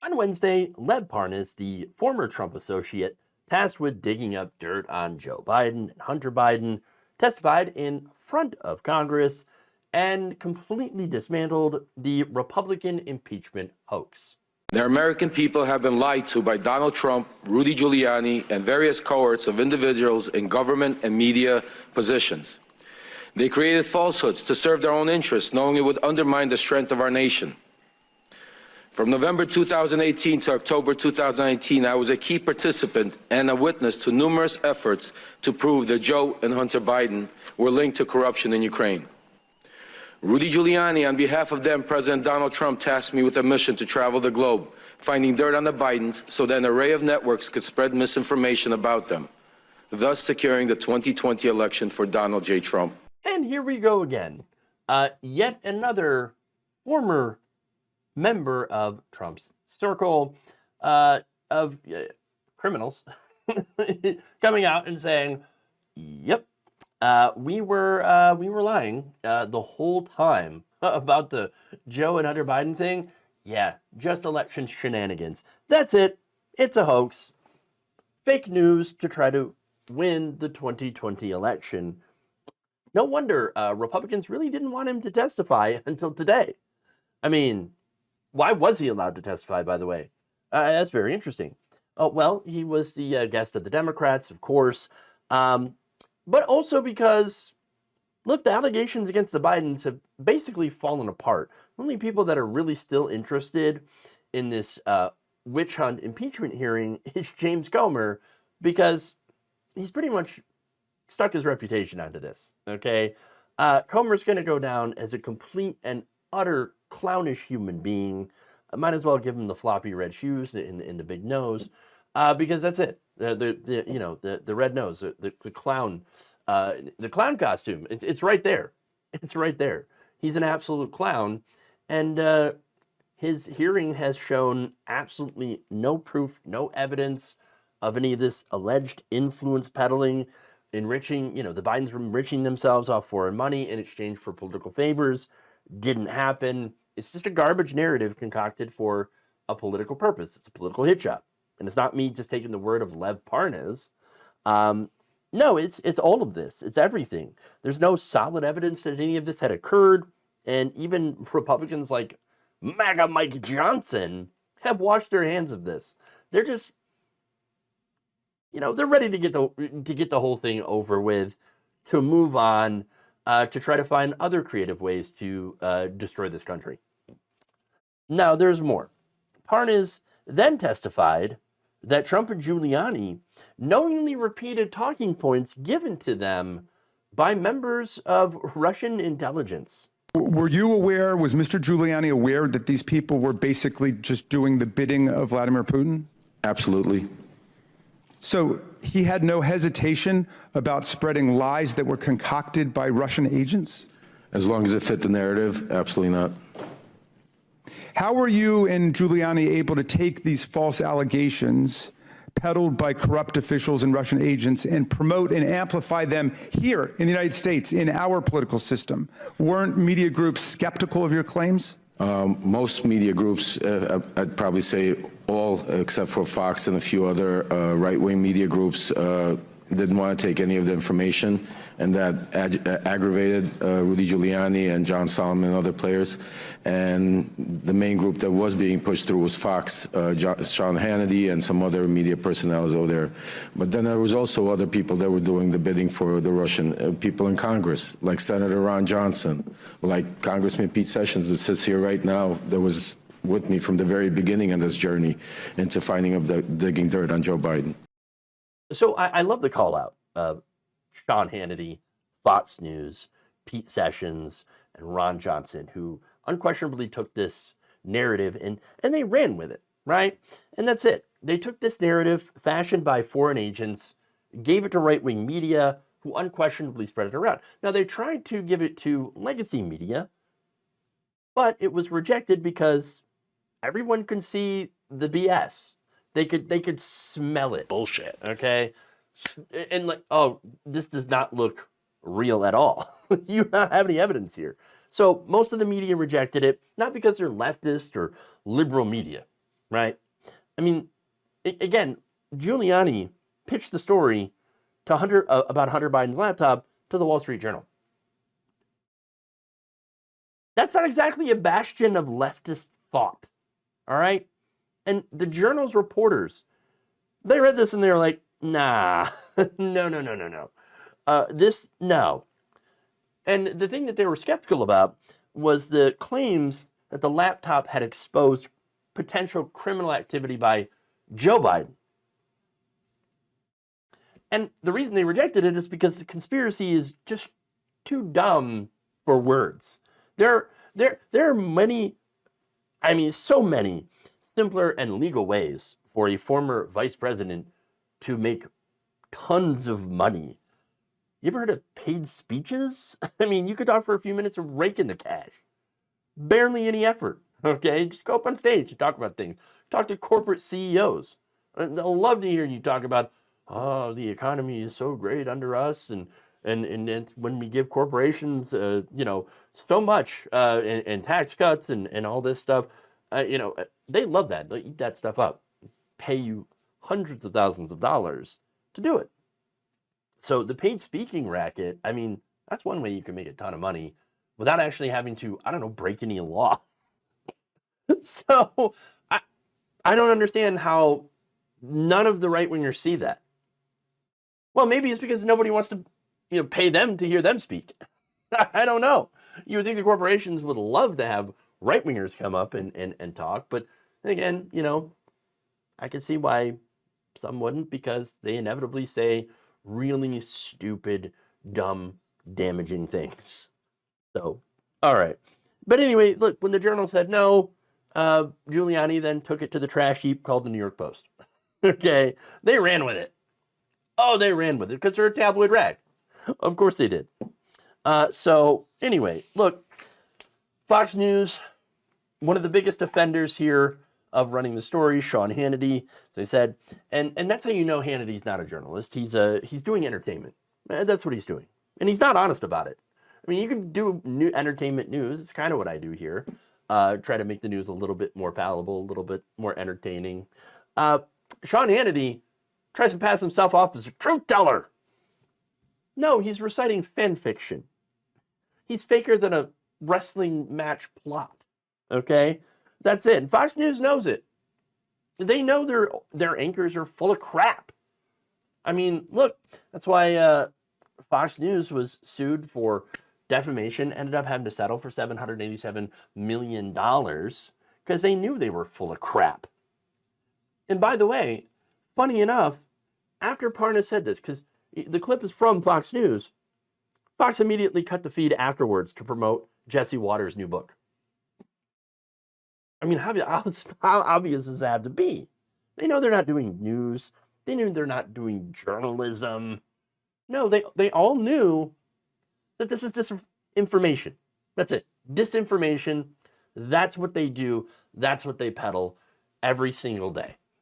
On Wednesday, Lev Parnas, the former Trump associate tasked with digging up dirt on Joe Biden and Hunter Biden, testified in front of Congress and completely dismantled the Republican impeachment hoax. The American people have been lied to by Donald Trump, Rudy Giuliani, and various cohorts of individuals in government and media positions. They created falsehoods to serve their own interests, knowing it would undermine the strength of our nation. From November 2018 to October 2019, I was a key participant and a witness to numerous efforts to prove that Joe and Hunter Biden were linked to corruption in Ukraine. Rudy Giuliani, on behalf of then President Donald Trump, tasked me with a mission to travel the globe, finding dirt on the Bidens so that an array of networks could spread misinformation about them, thus securing the 2020 election for Donald J. Trump. And here we go again. Yet another former member of Trump's circle of criminals coming out and saying, "Yep, we were lying the whole time about the Joe and Hunter Biden thing. Yeah, just election shenanigans. That's it. It's a hoax. Fake news to try to win the 2020 election." No wonder Republicans really didn't want him to testify until today. I mean, why was he allowed to testify, by the way? That's very interesting. Oh, well, he was the guest of the Democrats, of course, but also because, look, the allegations against the Bidens have basically fallen apart. The only people that are really still interested in this witch hunt impeachment hearing is James Comer, because he's pretty much stuck his reputation onto this, okay? Comer's going to go down as a complete and utter clownish human being. I might as well give him the floppy red shoes in the big nose, because that's it. The red nose, the clown costume. It's right there. It's right there. He's an absolute clown, and his hearing has shown absolutely no proof, no evidence of any of this alleged influence peddling, enriching. The Bidens were enriching themselves off foreign money in exchange for political favors. Didn't happen. It's just a garbage narrative concocted for a political purpose. It's a political hit job. And it's not me just taking the word of Lev Parnas. No, it's all of this. It's everything. There's no solid evidence that any of this had occurred. And even Republicans like MAGA Mike Johnson have washed their hands of this. They're just, they're ready to get the whole thing over with, to move on, to try to find other creative ways to destroy this country. Now, there's more. Parnas then testified that Trump and Giuliani knowingly repeated talking points given to them by members of Russian intelligence. Were you aware, was Mr. Giuliani aware that these people were basically just doing the bidding of Vladimir Putin? Absolutely. So he had no hesitation about spreading lies that were concocted by Russian agents? As long as it fit the narrative, absolutely not. How were you and Giuliani able to take these false allegations peddled by corrupt officials and Russian agents and promote and amplify them here in the United States, in our political system? Weren't media groups skeptical of your claims? Most media groups, I'd probably say all except for Fox and a few other right-wing media groups, didn't want to take any of the information, and that aggravated Rudy Giuliani and John Solomon and other players. And the main group that was being pushed through was Fox, Sean Hannity, and some other media personnel over there. But then there was also other people that were doing the bidding for the Russian people in Congress, like Senator Ron Johnson, like Congressman Pete Sessions that sits here right now, that was with me from the very beginning of this journey into finding up digging dirt on Joe Biden. So I love the call out of Sean Hannity, Fox News, Pete Sessions, and Ron Johnson, who unquestionably took this narrative and they ran with it, right? And that's it. They took this narrative fashioned by foreign agents, gave it to right-wing media, who unquestionably spread it around. Now, they tried to give it to legacy media, but it was rejected because everyone can see the BS. They could smell it. Bullshit. Okay? And like, oh, this does not look real at all. You don't have any evidence here. So most of the media rejected it, not because they're leftist or liberal media. right? I mean, again, Giuliani pitched the story to about Hunter Biden's laptop to the Wall Street Journal. That's not exactly a bastion of leftist thought, all right? And the Journal's reporters, they read this and they were like, nah, no. No. And the thing that they were skeptical about was the claims that the laptop had exposed potential criminal activity by Joe Biden. And the reason they rejected it is because the conspiracy is just too dumb for words. There are many, I mean, so many simpler and legal ways for a former vice president to make tons of money. You ever heard of paid speeches? I mean, you could talk for a few minutes and rake in the cash. Barely any effort, okay? Just go up on stage and talk about things. Talk to corporate CEOs. They'll love to hear you talk about, oh, the economy is so great under us, and when we give corporations, so much in tax cuts and all this stuff, they love that. They eat that stuff up. Pay you hundreds of thousands of dollars to do it. So the paid speaking racket, I mean, that's one way you can make a ton of money without actually having to, break any law. So I don't understand how none of the right-wingers see that. Well, maybe it's because nobody wants to pay them to hear them speak. I don't know. You would think the corporations would love to have right-wingers come up and talk, but again, I can see why some wouldn't, because they inevitably say really stupid, dumb, damaging things. So, all right. But anyway, look, when the Journal said no, Giuliani then took it to the trash heap called the New York Post. Okay, they ran with it. Oh, they ran with it because they're a tabloid rag. Of course they did. So anyway, look, Fox News, one of the biggest offenders here of running the story, Sean Hannity, as I said, and that's how you know Hannity's not a journalist. He's doing entertainment. That's what he's doing, and he's not honest about it. I mean, you can do new entertainment news. It's kind of what I do here. Try to make the news a little bit more palatable, a little bit more entertaining. Sean Hannity tries to pass himself off as a truth teller. No, he's reciting fan fiction. He's faker than a wrestling match plot. Okay? That's it. And Fox News knows it. They know their anchors are full of crap. I mean, look, that's why Fox News was sued for defamation, ended up having to settle for $787 million because they knew they were full of crap. And by the way, funny enough, after Parnas said this, because the clip is from Fox News, Fox immediately cut the feed afterwards to promote Jesse Waters' new book. I mean, how obvious does that have to be? They know they're not doing news. They knew they're not doing journalism. No, they all knew that this is disinformation. That's it. Disinformation. That's what they do. That's what they peddle every single day.